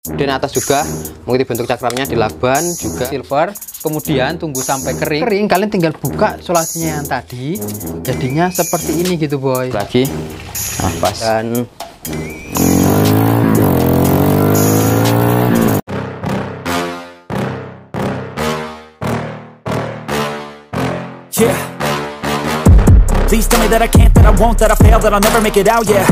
Dan atas juga mengikuti bentuk cakramnya dilakban juga silver. Kemudian tunggu sampai kering. Kalian tinggal buka solasinya yang tadi, jadinya seperti ini gitu boy. Lagi nah pas dan yeah. Please tell me that I can't, that I won't, that I fail, that I'll never make it out, yeah.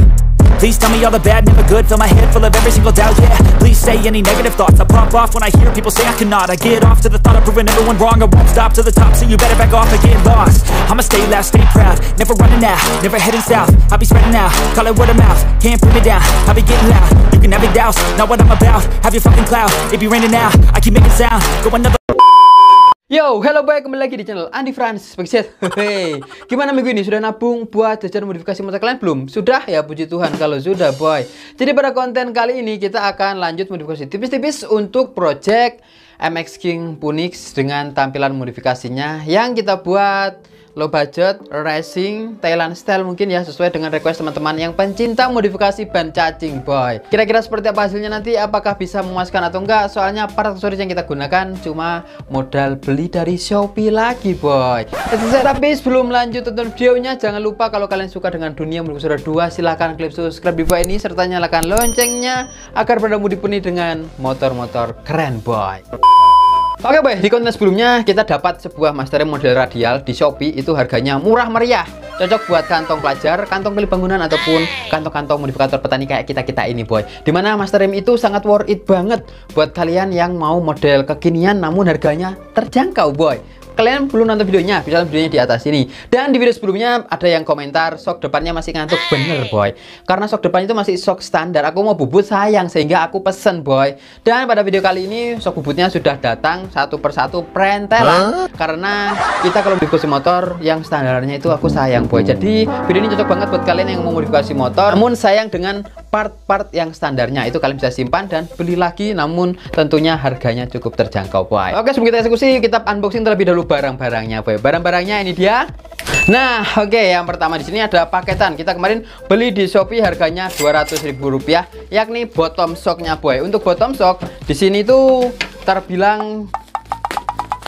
Please tell me all the bad, never good, fill my head full of every single doubt, yeah. Please say any negative thoughts, I pop off when I hear people say I cannot. I get off to the thought of proving everyone wrong, I won't stop to the top, so you better back off and get lost. I'ma stay loud, stay proud, never running out, never heading south. I'll be spreading out, call it word of mouth, can't put me down, I'll be getting loud. You can have your doubts, not what I'm about, have your fucking clout. It be raining now, I keep making sound, go another. Yo, hello boy, kembali lagi di channel Andi Frans Spesial. Hey, gimana minggu ini? Sudah nabung buat jajan modifikasi motor kalian belum? Sudah ya, puji Tuhan kalau sudah boy. Jadi pada konten kali ini kita akan lanjut modifikasi tipis-tipis untuk project MX King Punix dengan tampilan modifikasinya yang kita buat low budget racing Thailand style, mungkin ya sesuai dengan request teman-teman yang pencinta modifikasi ban cacing boy. Kira-kira seperti apa hasilnya nanti, apakah bisa memuaskan atau enggak? Soalnya part aksesoris yang kita gunakan cuma modal beli dari Shopee lagi boy. Tapi sebelum lanjut tonton videonya, jangan lupa kalau kalian suka dengan dunia modifikasi roda 2, silahkan klik subscribe di bawah ini serta nyalakan loncengnya agar berdamu dipenuhi dengan motor-motor keren boy. Oke boy, di konten sebelumnya kita dapat sebuah master model radial di Shopee, itu harganya murah meriah, cocok buat kantong pelajar, kantong keli bangunan ataupun kantong-kantong modifikator petani kayak kita-kita ini boy. Dimana master itu sangat worth it banget buat kalian yang mau model kekinian namun harganya terjangkau boy. Kalian belum nonton videonya, bisa lihat videonya di atas ini. Dan di video sebelumnya ada yang komentar sok depannya masih ngantuk. Bener boy, karena sok depannya itu masih sok standar. Aku mau bubut sayang sehingga aku pesen boy. Dan pada video kali ini sok bubutnya sudah datang satu persatu prentelan. Karena kita kalau modifikasi motor yang standarnya itu aku sayang boy. Jadi video ini cocok banget buat kalian yang mau modifikasi motor namun sayang dengan part-part yang standarnya. Itu kalian bisa simpan dan beli lagi, namun tentunya harganya cukup terjangkau boy. Oke, sebelum kita eksekusi, kita unboxing terlebih dahulu barang-barangnya boy. Barang-barangnya ini dia. Nah, oke, yang pertama di sini ada paketan. Kita kemarin beli di Shopee harganya Rp200.000, yakni bottom shocknya boy. Untuk bottom shock di sini tuh terbilang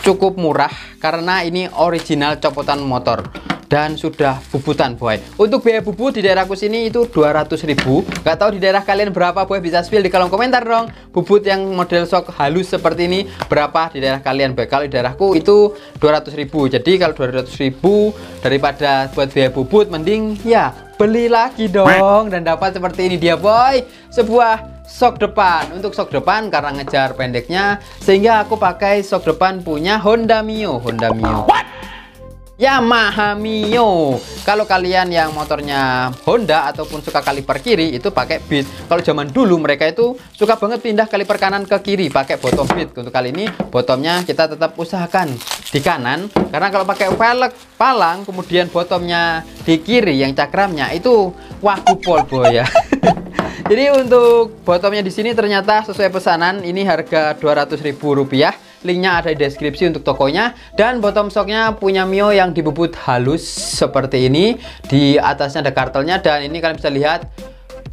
cukup murah karena ini original copotan motor dan sudah bubutan boy. Untuk biaya bubut di daerahku sini itu 200.000. Gak tahu di daerah kalian berapa boy, bisa spill di kolom komentar dong. Bubut yang model shock halus seperti ini berapa di daerah kalian boy. Kalau di daerahku itu 200.000. Jadi kalau 200.000 daripada buat biaya bubut, mending ya beli lagi dong. Dan dapat seperti ini dia boy, sebuah shock depan. Untuk shock depan karena ngejar pendeknya, sehingga aku pakai shock depan punya Honda Mio. Yamaha Mio. Kalau kalian yang motornya Honda ataupun suka kaliper kiri itu pakai beat. Kalau zaman dulu mereka itu suka banget pindah kaliper kanan ke kiri pakai bottom beat. Untuk kali ini bottomnya kita tetap usahakan di kanan, karena kalau pakai velg palang kemudian bottomnya di kiri yang cakramnya itu wah kupol boy ya. Jadi untuk bottomnya di sini ternyata sesuai pesanan, ini harga Rp200.000. Linknya ada di deskripsi untuk tokonya. Dan bottom shocknya punya Mio yang dibubut halus seperti ini. Di atasnya ada kartelnya dan ini kalian bisa lihat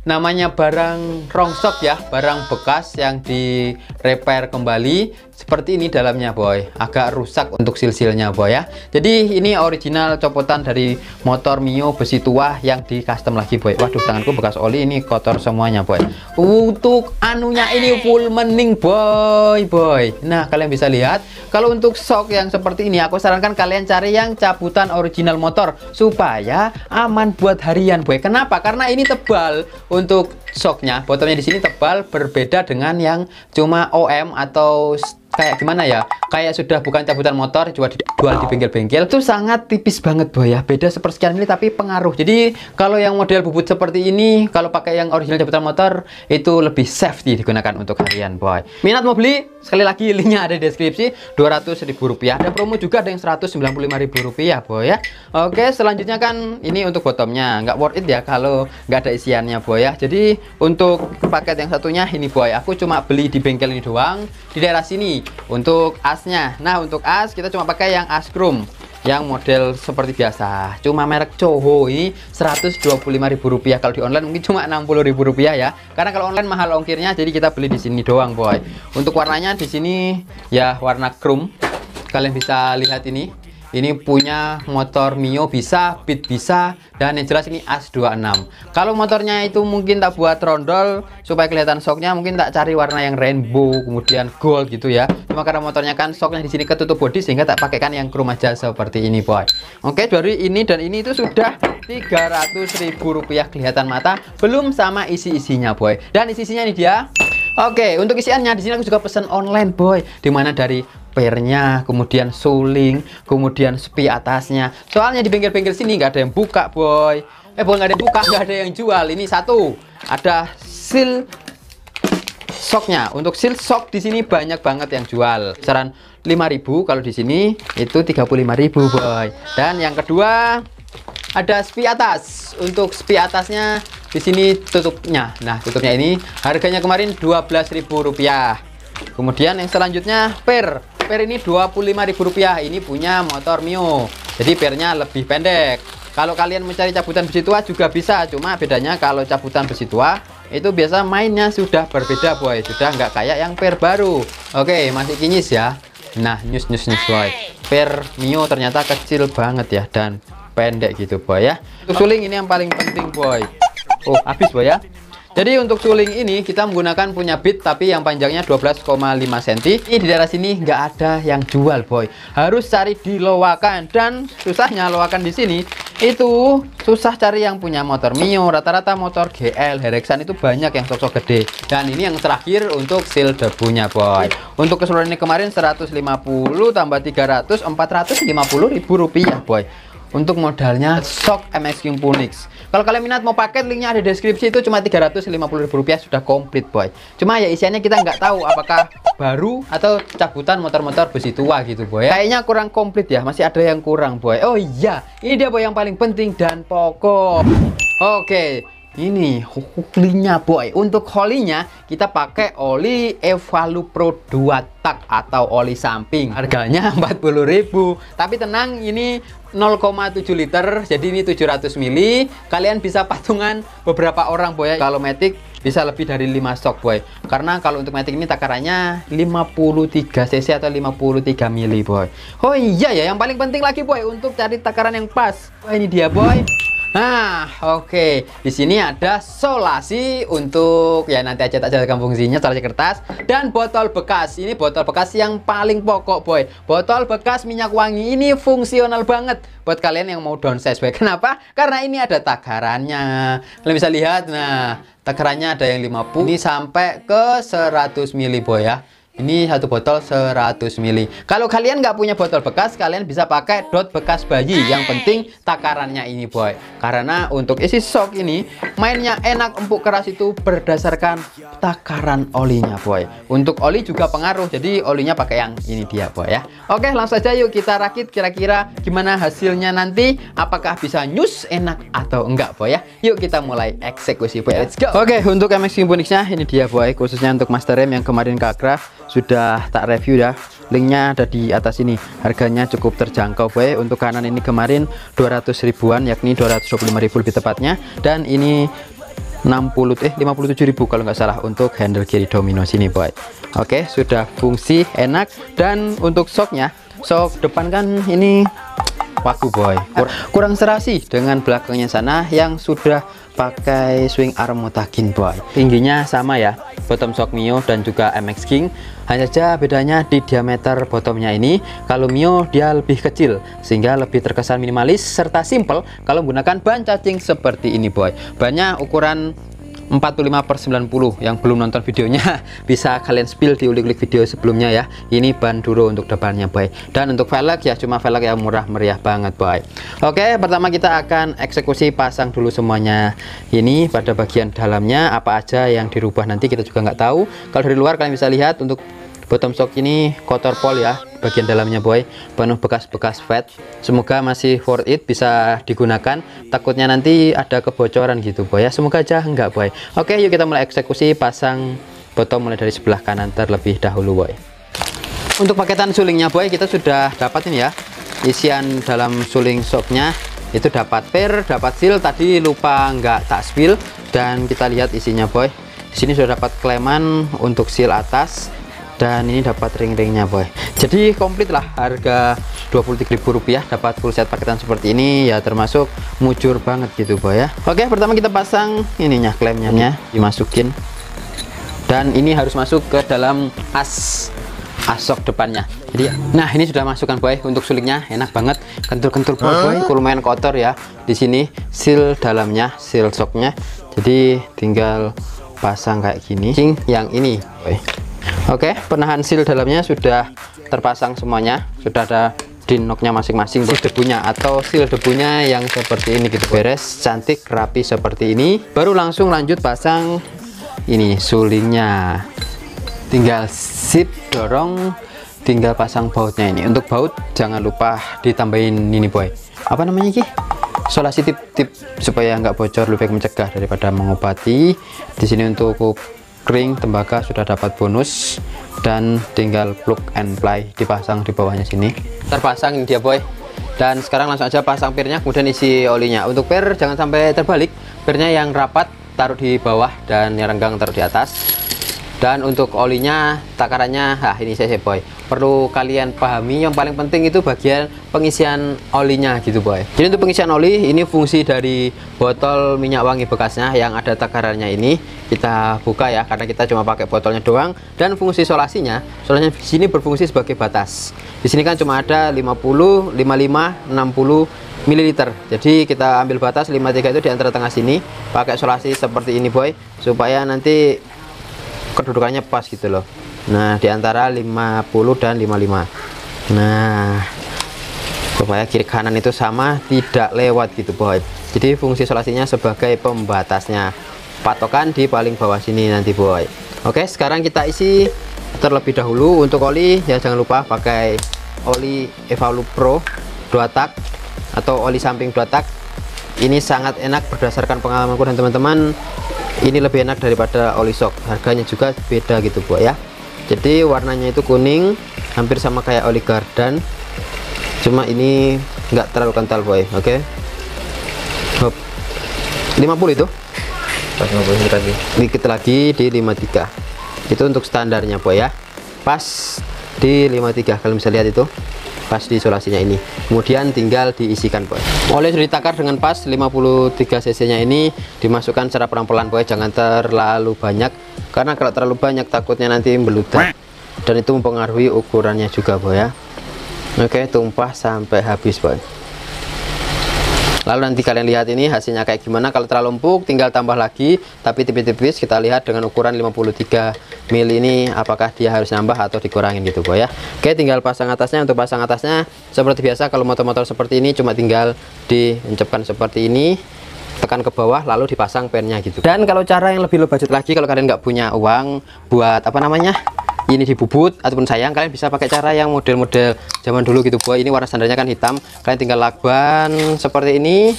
namanya barang rongsok ya, barang bekas yang di repair kembali. Seperti ini dalamnya boy, agak rusak untuk sil-silnya boy ya. Jadi ini original copotan dari motor Mio besi tua yang di custom lagi boy. Waduh, tanganku bekas oli, ini kotor semuanya boy. Untuk anunya ini full mening boy. Nah, kalian bisa lihat kalau untuk shock yang seperti ini aku sarankan kalian cari yang cabutan original motor supaya aman buat harian boy. Kenapa? Karena ini tebal. Untuk shocknya, bottomnya di sini tebal, berbeda dengan yang cuma OM atau kayak gimana ya, kayak sudah bukan cabutan motor, jual di bengkel-bengkel, itu sangat tipis banget boy ya, beda sepersekian ini tapi pengaruh. Jadi kalau yang model bubut seperti ini, kalau pakai yang original cabutan motor itu lebih safety digunakan untuk harian boy. Minat mau beli? Sekali lagi linknya ada di deskripsi. Rp200.000. Ada promo juga, ada yang Rp195.000 boy ya. Oke, selanjutnya kan ini untuk bottomnya nggak worth it ya kalau nggak ada isiannya boy ya. Jadi untuk paket yang satunya ini boy, aku cuma beli di bengkel ini doang di daerah sini. Untuk asnya, nah untuk as kita cuma pakai yang as chrome yang model seperti biasa, cuma merek Coho. Ini Rp125.000, kalau di online mungkin cuma Rp60.000 ya, karena kalau online mahal ongkirnya, jadi kita beli di sini doang boy. Untuk warnanya di sini ya warna chrome, kalian bisa lihat ini punya motor Mio bisa, Beat bisa, dan yang jelas ini AS26. Kalau motornya itu mungkin tak buat rondol supaya kelihatan shocknya, mungkin tak cari warna yang rainbow, kemudian gold gitu ya. Cuma karena motornya kan shocknya di sini ketutup body, sehingga tak pakaikan yang chrome aja seperti ini boy. Oke, dari ini dan ini itu sudah Rp300.000 kelihatan mata, belum sama isi-isinya boy. Dan isi-isinya ini dia. Oke, untuk isiannya di sini aku juga pesan online boy, dimana dari pernya, kemudian suling, kemudian spi atasnya. Soalnya di bengkel-bengkel sini nggak ada yang buka boy. Bukan nggak ada yang buka, nggak ada yang jual. Ini satu, ada seal shocknya. Untuk seal shock di sini banyak banget yang jual. Saran 5.000, kalau di sini itu 35.000 boy. Dan yang kedua ada spi atas. Untuk spi atasnya di sini tutupnya. Nah, tutupnya ini harganya kemarin Rp12.000. Kemudian yang selanjutnya per ini Rp25.000. Ini punya motor Mio, jadi pernya lebih pendek. Kalau kalian mencari cabutan besi tua juga bisa, cuma bedanya kalau cabutan besi tua itu biasa mainnya sudah berbeda boy, sudah nggak kayak yang per baru. Oke, masih kinyis ya. Nah, nyus boy, per Mio ternyata kecil banget ya dan pendek gitu boy ya. Untuk suling ini yang paling penting boy. Oh, habis boy ya. Jadi untuk suling ini kita menggunakan punya Beat, tapi yang panjangnya 12,5 cm. Ini di daerah sini nggak ada yang jual boy, harus cari di Loakan. Dan susahnya Loakan di sini itu susah cari yang punya motor Mio. Rata-rata motor GL Herexan itu banyak yang sosok gede. Dan ini yang terakhir untuk seal debunya boy. Untuk keseluruhan ini kemarin 150 tambah 300, Rp450.000 boy. Untuk modalnya shock MX King Punix. Kalau kalian minat mau paket, linknya ada di deskripsi. Itu cuma Rp350.000 sudah komplit boy. Cuma ya isiannya kita nggak tahu apakah baru atau cabutan motor-motor besi tua gitu boy. Kayaknya kurang komplit ya, masih ada yang kurang boy. Oh iya, ini dia boy yang paling penting dan pokok. Oke, ini holinya boy. Untuk holinya kita pakai oli Evalu Pro 2 tak atau oli samping. Harganya Rp40.000. Tapi tenang, ini 0,7 liter, jadi ini 700 mili. Kalian bisa patungan beberapa orang boy. Kalau Matic bisa lebih dari 5 stok boy, karena kalau untuk Matic ini takarannya 53 cc atau 53 mili boy. Oh iya ya, yang paling penting lagi boy, untuk cari takaran yang pas. Wah, ini dia boy. Nah, oke. Di sini ada solasi untuk ya nanti aja tak jelaskan fungsinya, solasi kertas dan botol bekas. Ini botol bekas yang paling pokok boy. Botol bekas minyak wangi ini fungsional banget buat kalian yang mau downsize boy. Kenapa? Karena ini ada takarannya. Kalian bisa lihat, nah, takarannya ada yang 50 ini sampai ke 100 mili boy ya. Ini satu botol 100 mili. Kalau kalian nggak punya botol bekas, kalian bisa pakai dot bekas bayi. Yang penting takarannya ini boy. Karena untuk isi shock ini mainnya enak, empuk, keras itu berdasarkan takaran olinya boy. Untuk oli juga pengaruh. Jadi olinya pakai yang ini dia boy ya. Oke, langsung saja yuk kita rakit kira-kira gimana hasilnya nanti. Apakah bisa nyus enak atau enggak boy ya. Yuk kita mulai eksekusi boy. Let's go. Oke, untuk MX King Punix-nya ini dia boy. Khususnya untuk master rem yang kemarin Kak Craft sudah tak review ya, linknya ada di atas ini. Harganya cukup terjangkau boy. Untuk kanan ini kemarin 200 ribuan, yakni 225.000 lebih tepatnya, dan ini 57.000 kalau nggak salah untuk handle kiri domino sini boy. Oke, sudah fungsi enak. Dan untuk shocknya, shock depan kan ini waku boy, kurang serasi dengan belakangnya sana yang sudah pakai swing arm Motagin boy. Tingginya sama ya, bottom shock Mio dan juga MX King, hanya saja bedanya di diameter bottomnya ini. Kalau Mio dia lebih kecil sehingga lebih terkesan minimalis serta simple kalau menggunakan ban cacing seperti ini boy. Bannya ukuran 45/90. Yang belum nonton videonya bisa kalian spill di ulik-ulik video sebelumnya ya. Ini ban duro untuk depannya boy. Dan untuk velg ya cuma velg yang murah meriah banget boy. Oke, pertama kita akan eksekusi pasang dulu semuanya. Ini pada bagian dalamnya apa aja yang dirubah nanti kita juga nggak tahu. Kalau dari luar kalian bisa lihat untuk bottom shock ini kotor pol ya, bagian dalamnya boy, penuh bekas-bekas fat. Semoga masih worth it, bisa digunakan. Takutnya nanti ada kebocoran gitu boy ya, semoga aja enggak boy. Oke, yuk kita mulai eksekusi pasang bottom mulai dari sebelah kanan terlebih dahulu boy. Untuk paketan sulingnya boy kita sudah dapat ini ya, isian dalam suling shocknya itu dapat per, dapat seal, tadi lupa nggak tak spill, dan kita lihat isinya boy. Di sini sudah dapat kleman untuk seal atas, dan ini dapat ring-ringnya boy. Jadi komplit lah, harga Rp23.000 dapat full set paketan seperti ini ya, termasuk mujur banget gitu boy ya. Oke, pertama kita pasang ininya, klemnya dimasukin, dan ini harus masuk ke dalam asok depannya. Jadi nah ini sudah masukkan boy. Untuk sulingnya enak banget, kentul-kentul boy, lumayan kotor ya. Di sini seal dalamnya, seal shocknya, jadi tinggal pasang kayak gini yang ini boy. Oke, penahan seal dalamnya sudah terpasang semuanya, sudah ada dinoknya masing-masing, seal debunya atau seal debunya yang seperti ini gitu, beres, cantik, rapi seperti ini. Baru langsung lanjut pasang ini sulingnya, tinggal sip dorong, tinggal pasang bautnya. Ini untuk baut jangan lupa ditambahin ini boy, apa namanya ki, isolasi tip supaya nggak bocor, lebih baik mencegah daripada mengobati. Di sini untuk ring tembaga sudah dapat bonus, dan tinggal plug and play dipasang di bawahnya sini, terpasang ini dia boy. Dan sekarang langsung aja pasang pirnya, kemudian isi olinya. Untuk pir jangan sampai terbalik, pirnya yang rapat taruh di bawah dan yang renggang taruh di atas. Dan untuk olinya, takarannya, nah ini saya boy, perlu kalian pahami, yang paling penting itu bagian pengisian olinya gitu boy. Jadi untuk pengisian oli, ini fungsi dari botol minyak wangi bekasnya yang ada takarannya ini, kita buka ya, karena kita cuma pakai botolnya doang. Dan fungsi solasinya di sini berfungsi sebagai batas. Di sini kan cuma ada 50, 55, 60 ml. Jadi kita ambil batas 53 itu di antara tengah sini, pakai solasi seperti ini boy, supaya nanti kedudukannya pas gitu loh. Nah, di antara 50 dan 55. Nah, supaya kiri kanan itu sama, tidak lewat gitu boy. Jadi fungsi solasinya sebagai pembatasnya, patokan di paling bawah sini nanti boy. Oke, sekarang kita isi terlebih dahulu. Untuk oli ya jangan lupa pakai oli Evalu Pro 2 tak atau oli samping 2 tak. Ini sangat enak berdasarkan pengalamanku dan teman-teman, ini lebih enak daripada oli shock. Harganya juga beda gitu boy ya. Jadi warnanya itu kuning, hampir sama kayak oli Gardan, cuma ini nggak terlalu kental boy. Oke, 50 itu dikit lagi di 53. Itu untuk standarnya boy ya, pas di 53. Kalian bisa lihat itu pas di isolasinya ini. Kemudian tinggal diisikan boy. Oli sudah ditakar dengan pas, 53 cc nya ini dimasukkan secara pelan-pelan boy, jangan terlalu banyak, karena kalau terlalu banyak takutnya nanti meludak, dan itu mempengaruhi ukurannya juga boy ya. Oke, tumpah sampai habis boy. Lalu nanti kalian lihat ini hasilnya kayak gimana. Kalau terlalu empuk tinggal tambah lagi, tapi tipis-tipis. Kita lihat dengan ukuran 53 ml ini apakah dia harus nambah atau dikurangin gitu boy ya. Oke, tinggal pasang atasnya. Untuk pasang atasnya seperti biasa, kalau motor-motor seperti ini cuma tinggal diencepkan seperti ini, tekan ke bawah lalu dipasang pennya gitu. Dan kalau cara yang lebih low budget lagi, kalau kalian nggak punya uang buat apa namanya ini dibubut ataupun sayang, kalian bisa pakai cara yang model-model zaman dulu gitu boy. Ini warna standarnya kan hitam, kalian tinggal lakban seperti ini.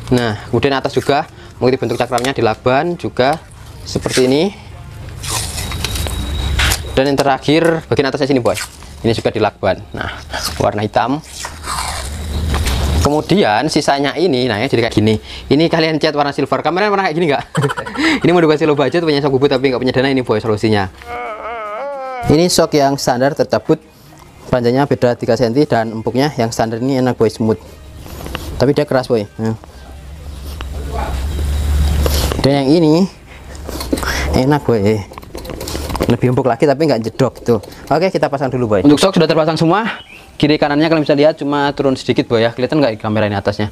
Nah, kemudian atas juga mengikuti bentuk cakramnya, dilakban juga seperti ini. Dan yang terakhir bagian atasnya sini boy, ini juga dilakban. Nah, warna hitam. Kemudian sisanya ini, nah ya jadi kayak gini. Ini kalian cat warna silver. Kamera warna kayak gini nggak? Ini modifikasi low budget, punya shock bubut tapi nggak punya dana, ini boy solusinya. Ini shock yang standar tercabut, panjangnya beda 3 cm, dan empuknya yang standar ini enak boy, smooth. Tapi dia keras boy. Dan yang ini enak boy, lebih empuk lagi tapi nggak jedok tuh. Oke, kita pasang dulu boy. Untuk shock sudah terpasang semua. Kiri kanannya kalian bisa lihat cuma turun sedikit boy ya, kelihatan nggak di kamera ini atasnya,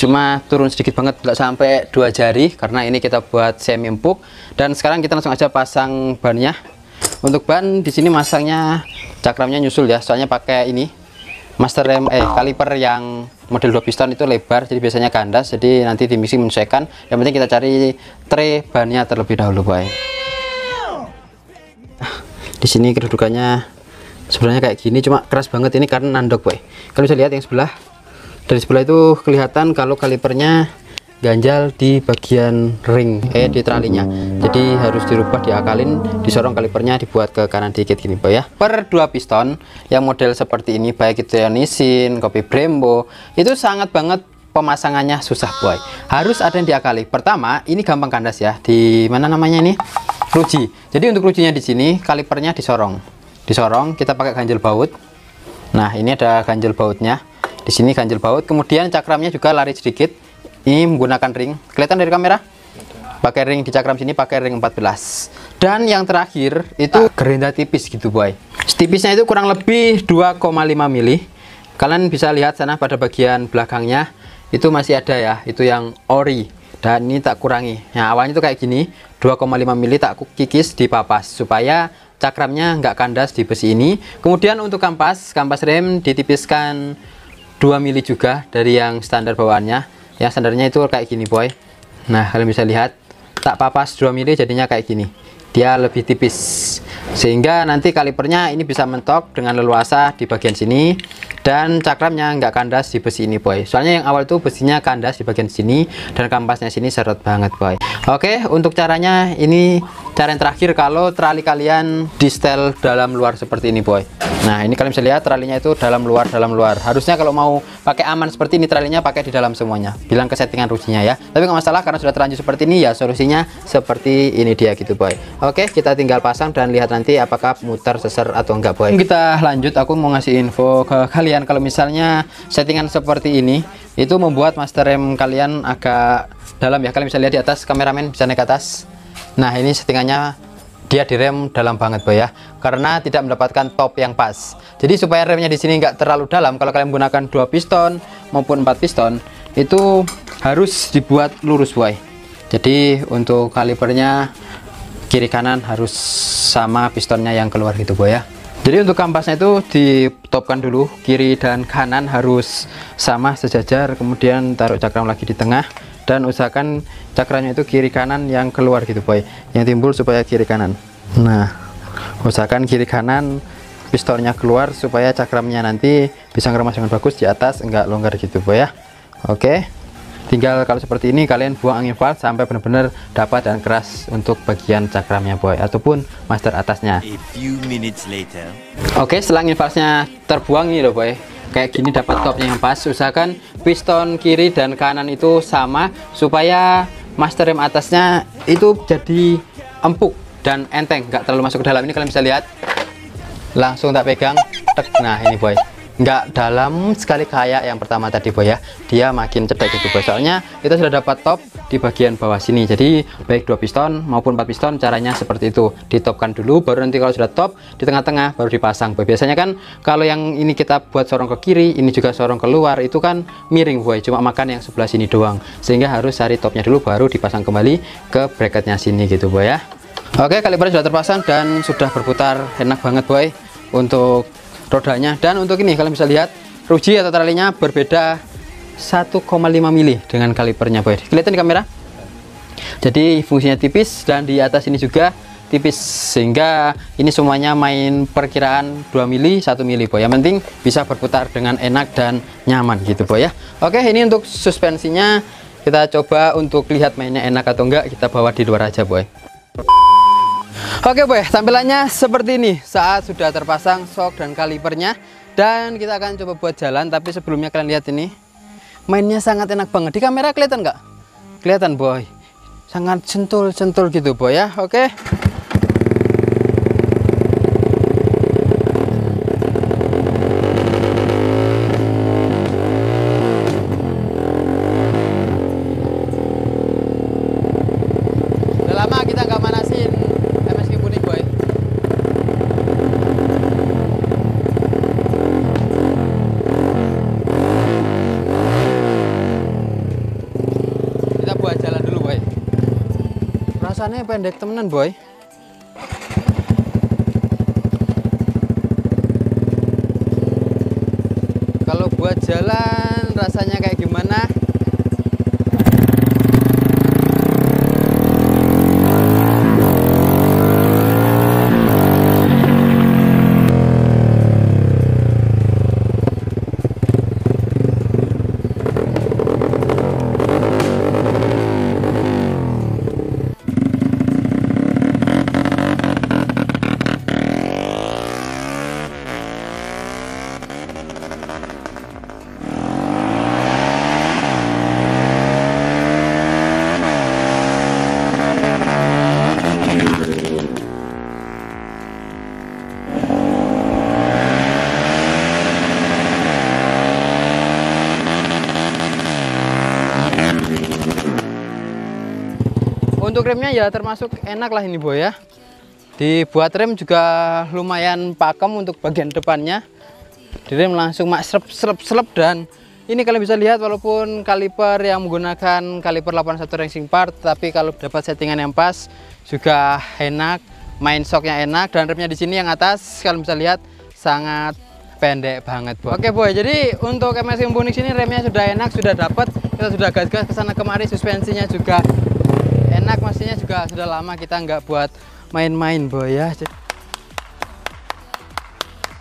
cuma turun sedikit banget, nggak sampai 2 jari, karena ini kita buat semi empuk. Dan sekarang kita langsung aja pasang bannya. Untuk ban di sini masangnya cakramnya nyusul ya, soalnya pakai ini master rem kaliper yang model 2 piston itu lebar, jadi biasanya kandas, jadi nanti di mixing menyesuaikan. Yang penting kita cari tray bannya terlebih dahulu boy. Di sini kedudukannya sebenarnya kayak gini, cuma keras banget ini karena nandok boy. Kalian bisa lihat yang sebelah, dari sebelah itu kelihatan kalau kalipernya ganjal di bagian ring di tralinya. Jadi harus dirubah, diakalin, disorong kalipernya, dibuat ke kanan dikit gini boy ya. Per 2 piston yang model seperti ini, baik itu yang Nissin, Kopi Brembo, itu sangat banget pemasangannya susah boy. Harus ada yang diakali. Pertama, ini gampang kandas ya. Di mana namanya ini? Ruji. Jadi untuk rujinya di sini kalipernya disorong. Disorong, kita pakai ganjel baut. Nah, ini ada ganjel bautnya. Di sini ganjel baut, kemudian cakramnya juga lari sedikit. Ini menggunakan ring. Kelihatan dari kamera? Pakai ring di cakram sini, pakai ring 14. Dan yang terakhir itu gerenda tipis gitu boy. Tipisnya itu kurang lebih 2,5 mili. Kalian bisa lihat sana pada bagian belakangnya itu masih ada ya, itu yang ori. Dan ini tak kurangi. Nah, awalnya itu kayak gini, 2,5 mili tak kikis di papas supaya cakramnya nggak kandas di besi ini. Kemudian untuk kampas rem ditipiskan 2 mili juga dari yang standar bawaannya. Yang standarnya itu kayak gini boy. Nah, kalian bisa lihat tak papas 2 mili jadinya kayak gini. Dia lebih tipis sehingga nanti kalipernya ini bisa mentok dengan leluasa di bagian sini dan cakramnya nggak kandas di besi ini boy. Soalnya yang awal itu besinya kandas di bagian sini dan kampasnya sini seret banget boy. Oke, untuk caranya ini cara yang terakhir kalau trali kalian di setel dalam luar seperti ini boy. Nah, ini kalian bisa lihat tralinya itu dalam luar. Harusnya kalau mau pakai aman seperti ini tralinya pakai di dalam semuanya. Bilang ke settingan rujinya ya. Tapi nggak masalah karena sudah terlanjur seperti ini ya, solusinya seperti ini dia gitu boy. Oke, kita tinggal pasang dan lihat nanti apakah muter seser atau enggak boy. Kita lanjut, aku mau ngasih info ke kalian kalau misalnya settingan seperti ini itu membuat master rem kalian agak dalam ya. Kalian bisa lihat di atas, kameramen bisa naik ke atas. Nah, ini settingannya dia direm dalam banget boy ya, karena tidak mendapatkan top yang pas. Jadi supaya remnya di sini nggak terlalu dalam, kalau kalian menggunakan 2 piston maupun 4 piston itu harus dibuat lurus boy. Jadi untuk kalipernya kiri kanan harus sama pistonnya yang keluar gitu boy ya. Jadi untuk kampasnya itu ditopkan dulu, kiri dan kanan harus sama sejajar, kemudian taruh cakram lagi di tengah dan usahakan cakramnya itu kiri kanan yang keluar gitu boy, yang timbul supaya kiri kanan. Nah, usahakan kiri kanan pistonnya keluar supaya cakramnya nanti bisa ngeremas dengan bagus di atas, enggak longgar gitu boy ya. Oke, tinggal kalau seperti ini kalian buang angin valve sampai benar-benar dapat dan keras untuk bagian cakramnya boy, ataupun master atasnya. Oke, setelah angin valve-nya terbuang nih loh boy, kayak gini dapat topnya yang pas. Usahakan piston kiri dan kanan itu sama supaya master rem atasnya itu jadi empuk dan enteng, nggak terlalu masuk ke dalam. Ini kalian bisa lihat, langsung tak pegang tek. Nah, ini boy, nggak dalam sekali kayak yang pertama tadi boy ya, dia makin cetek gitu boy. Soalnya kita sudah dapat top di bagian bawah sini. Jadi baik 2 piston maupun 4 piston caranya seperti itu, ditopkan dulu baru nanti kalau sudah top di tengah-tengah baru dipasang boy. Biasanya kan kalau yang ini kita buat sorong ke kiri, ini juga sorong keluar, itu kan miring boy, cuma makan yang sebelah sini doang, sehingga harus cari topnya dulu baru dipasang kembali ke bracketnya sini gitu boy ya. Oke, kalipernya sudah terpasang dan sudah berputar enak banget boy untuk rodanya. Dan untuk ini kalian bisa lihat ruji atau tralinya berbeda 1,5 mili dengan kalipernya boy. Kelihatan di kamera? Jadi fungsinya tipis dan di atas ini juga tipis, sehingga ini semuanya main perkiraan 2 mili 1 mili boy. Yang penting bisa berputar dengan enak dan nyaman gitu boy ya. Oke, ini untuk suspensinya kita coba untuk lihat mainnya enak atau enggak, kita bawa di luar aja boy. Oke boy, tampilannya seperti ini saat sudah terpasang shock dan kalipernya. Dan kita akan coba buat jalan, tapi sebelumnya kalian lihat ini, mainnya sangat enak banget. Di kamera kelihatan nggak? Kelihatan boy, sangat sentul-sentul gitu boy ya. Oke, udah lama kita nggak manasin MSG Kuning boy. Kita buat jalan dulu boy. Rasanya pendek temenan boy. Kalau buat jalan rasanya kayak gimana? Untuk remnya ya termasuk enak lah ini boy ya. Dibuat rem juga lumayan pakem untuk bagian depannya. Direm langsung mak selep dan ini kalian bisa lihat walaupun kaliper yang menggunakan kaliper 81 racing part, tapi kalau dapat settingan yang pas juga enak, main shocknya enak, dan remnya di sini yang atas kalian bisa lihat sangat pendek banget boy. Oke boy, jadi untuk MSX Impunix ini remnya sudah enak, sudah dapat, kita sudah gas-gas kesana kemari, suspensinya juga enak, mesinnya juga sudah lama kita nggak buat main-main boy ya.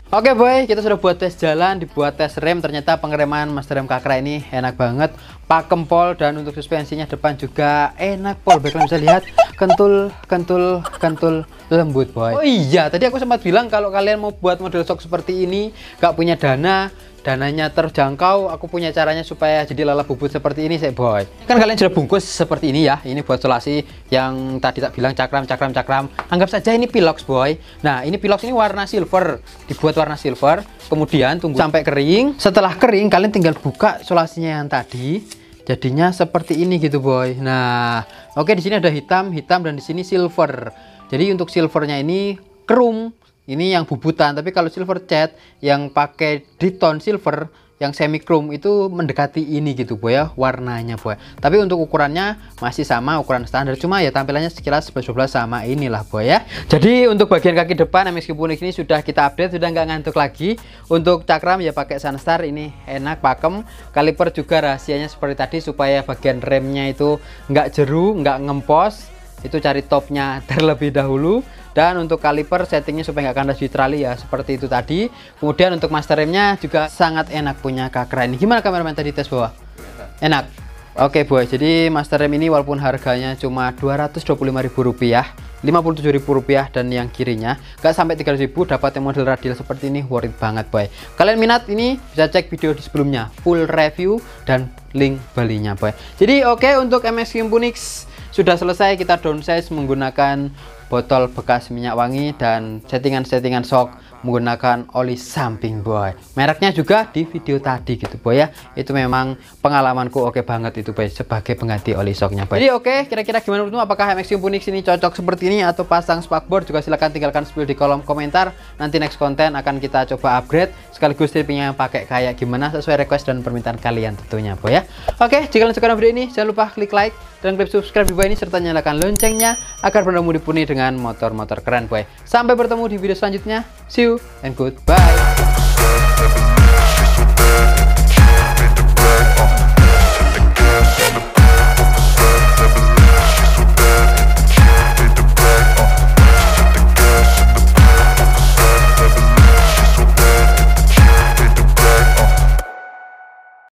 Oke boy, kita sudah buat tes jalan, dibuat tes rem, ternyata pengereman master rem Kakra ini enak banget, pakem pol, dan untuk suspensinya depan juga enak pol. Baik, kalian bisa lihat kentul lembut boy. Oh iya, tadi aku sempat bilang kalau kalian mau buat model shock seperti ini gak punya dananya terjangkau, aku punya caranya supaya jadi lalap bubut seperti ini sih boy. Kan kalian sudah bungkus seperti ini ya, ini buat solasi yang tadi tak bilang cakram, anggap saja ini pilox boy. Nah ini pilox ini warna silver, dibuat warna silver, kemudian tunggu sampai kering. Setelah kering kalian tinggal buka solasinya yang tadi, jadinya seperti ini gitu boy. Nah oke, di sini ada hitam dan di sini silver. Jadi untuk silvernya ini chrome, ini yang bubutan, tapi kalau silver cat yang pakai ditone silver yang semi chrome itu mendekati ini gitu boy ya, warnanya boy. Tapi untuk ukurannya masih sama, ukuran standar, cuma ya tampilannya sekilas 11-12 sama inilah boy ya. Jadi untuk bagian kaki depan MSX Impunix ini sudah kita update, sudah nggak ngantuk lagi. Untuk cakram ya pakai Sunstar, ini enak pakem. Kaliper juga rahasianya seperti tadi, supaya bagian remnya itu nggak jeru, nggak ngempos, itu cari topnya terlebih dahulu. Dan untuk kaliper settingnya supaya nggak kandas di trali ya seperti itu tadi. Kemudian untuk master remnya juga sangat enak punya Kakra ini. Gimana kameramen tadi tes bawah? Enak. Oke boy, jadi master rem ini walaupun harganya cuma Rp225.000, Rp57.000, dan yang kirinya nggak sampai Rp300.000 dapat yang model radial seperti ini, worth it banget boy. Kalian minat ini bisa cek video di sebelumnya, full review dan link belinya boy. Jadi oke, untuk MSX Impunix sudah selesai, kita downsize menggunakan botol bekas minyak wangi dan settingan shock menggunakan oli samping boy. Mereknya juga di video tadi gitu boy ya. Itu memang pengalamanku oke banget itu boy, sebagai pengganti oli shocknya boy. Jadi oke, kira-kira gimana menurutmu? Apakah MSX Impunix ini cocok seperti ini atau pasang spakbor? Juga silahkan tinggalkan spill di kolom komentar. Nanti next konten akan kita coba upgrade, sekaligus strippingnya pakai kayak gimana sesuai request dan permintaan kalian tentunya boy ya. Oke, jika kalian suka video ini jangan lupa klik like dan klik subscribe di bawah ini, serta nyalakan loncengnya agar bertemu dipenuhi dengan motor-motor keren boy. Sampai bertemu di video selanjutnya. See you and goodbye.